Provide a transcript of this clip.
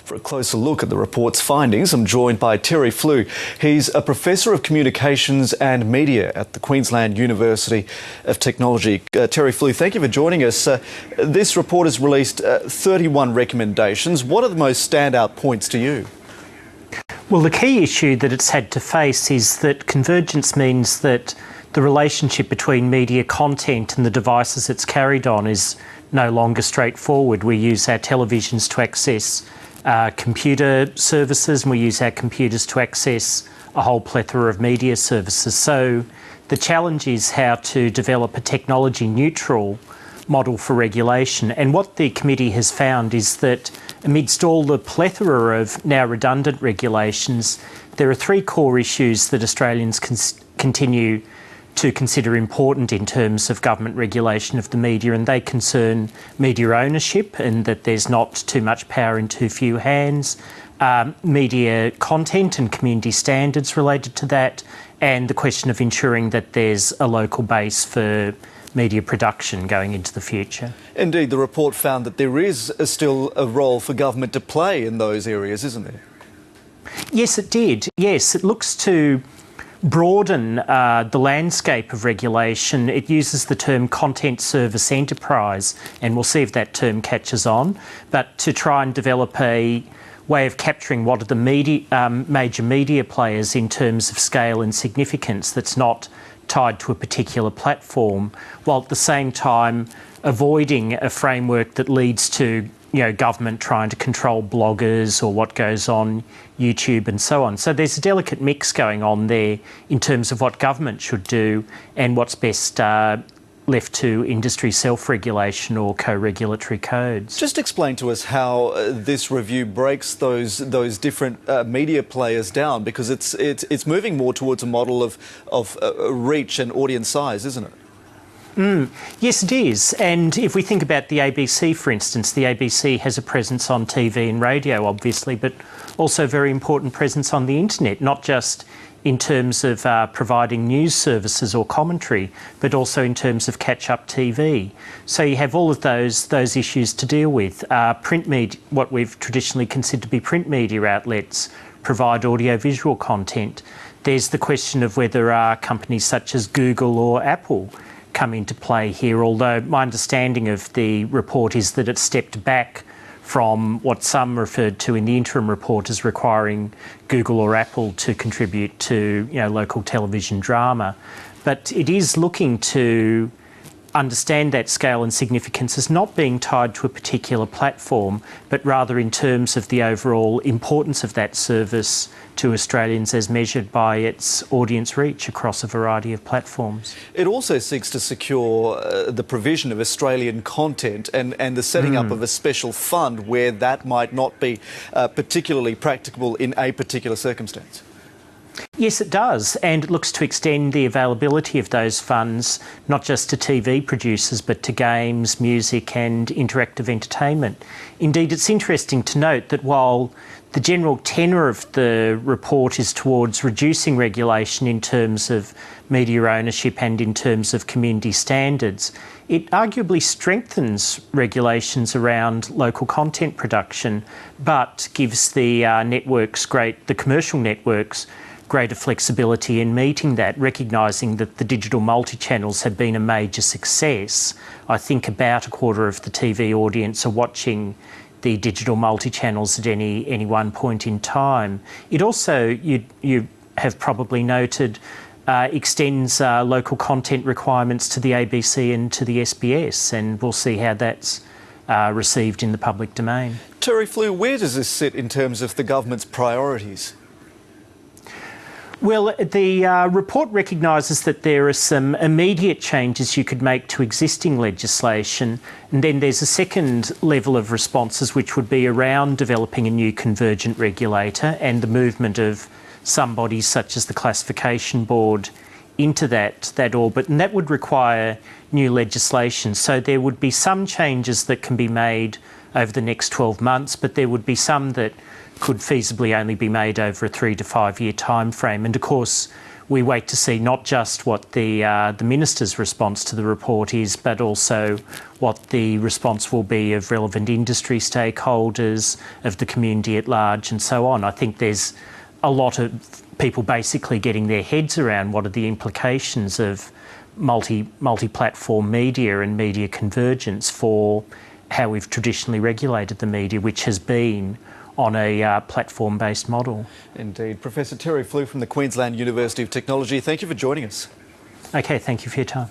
For a closer look at the report's findings, I'm joined by Terry Flew. He's a Professor of Communications and Media at the Queensland University of Technology. Terry Flew, thank you for joining us. This report has released 31 recommendations. What are the most standout points to you? Well, the key issue that it's had to face is that convergence means that the relationship between media content and the devices it's carried on is no longer straightforward. We use our televisions to access computer services, and we use our computers to access a whole plethora of media services. So the challenge is how to develop a technology-neutral model for regulation. And what the committee has found is that amidst all the plethora of now redundant regulations, there are three core issues that Australians continue to consider important in terms of government regulation of the media, and they concern media ownership and that there's not too much power in too few hands, media content and community standards related to that, and the question of ensuring that there's a local base for media production going into the future. Indeed, the report found that there is still a role for government to play in those areas, isn't there? Yes, it did. Yes, it looks to broaden the landscape of regulation. It uses the term content service enterprise, and we'll see if that term catches on, but to try and develop a way of capturing what are the major media players in terms of scale and significance that's not tied to a particular platform, while at the same time avoiding a framework that leads to government trying to control bloggers or what goes on YouTube and so on. So there's a delicate mix going on there in terms of what government should do and what's best left to industry self-regulation or co-regulatory codes. Just explain to us how this review breaks those different media players down, because it's moving more towards a model of reach and audience size, isn't it? Yes, it is. And if we think about the ABC, for instance, the ABC has a presence on TV and radio, obviously, but also a very important presence on the internet, not just in terms of providing news services or commentary, but also in terms of catch-up TV. So you have all of those issues to deal with. Print media, what we've traditionally considered to be print media outlets, provide audio-visual content. There's the question of whether companies such as Google or Apple come into play here, although my understanding of the report is that it stepped back from what some referred to in the interim report as requiring Google or Apple to contribute to local television drama. But it is looking to understand that scale and significance as not being tied to a particular platform, but rather in terms of the overall importance of that service to Australians as measured by its audience reach across a variety of platforms. It also seeks to secure the provision of Australian content and the setting up of a special fund where that might not be particularly practicable in a particular circumstance. Yes, it does, and it looks to extend the availability of those funds not just to TV producers but to games, music and interactive entertainment. Indeed, it's interesting to note that while the general tenor of the report is towards reducing regulation in terms of media ownership and in terms of community standards, it arguably strengthens regulations around local content production, but gives the commercial networks greater flexibility in meeting that, recognising that the digital multi-channels have been a major success. I think about a quarter of the TV audience are watching the digital multi-channels at any one point in time. It also, you have probably noted, extends local content requirements to the ABC and to the SBS, and we'll see how that's received in the public domain. Terry Flew, where does this sit in terms of the government's priorities? Well, the report recognises that there are some immediate changes you could make to existing legislation, and then there's a second level of responses which would be around developing a new convergent regulator and the movement of some bodies such as the Classification Board into that orbit, and that would require new legislation. So there would be some changes that can be made over the next 12 months, but there would be some that could feasibly only be made over a 3 to 5 year time frame. And of course, we wait to see not just what the Minister's response to the report is, but also what the response will be of relevant industry stakeholders, of the community at large, and so on. I think there's a lot of people basically getting their heads around what are the implications of multi-platform media and media convergence for how we've traditionally regulated the media, which has been on a platform-based model. Indeed. Professor Terry Flew from the Queensland University of Technology, thank you for joining us. Okay, thank you for your time.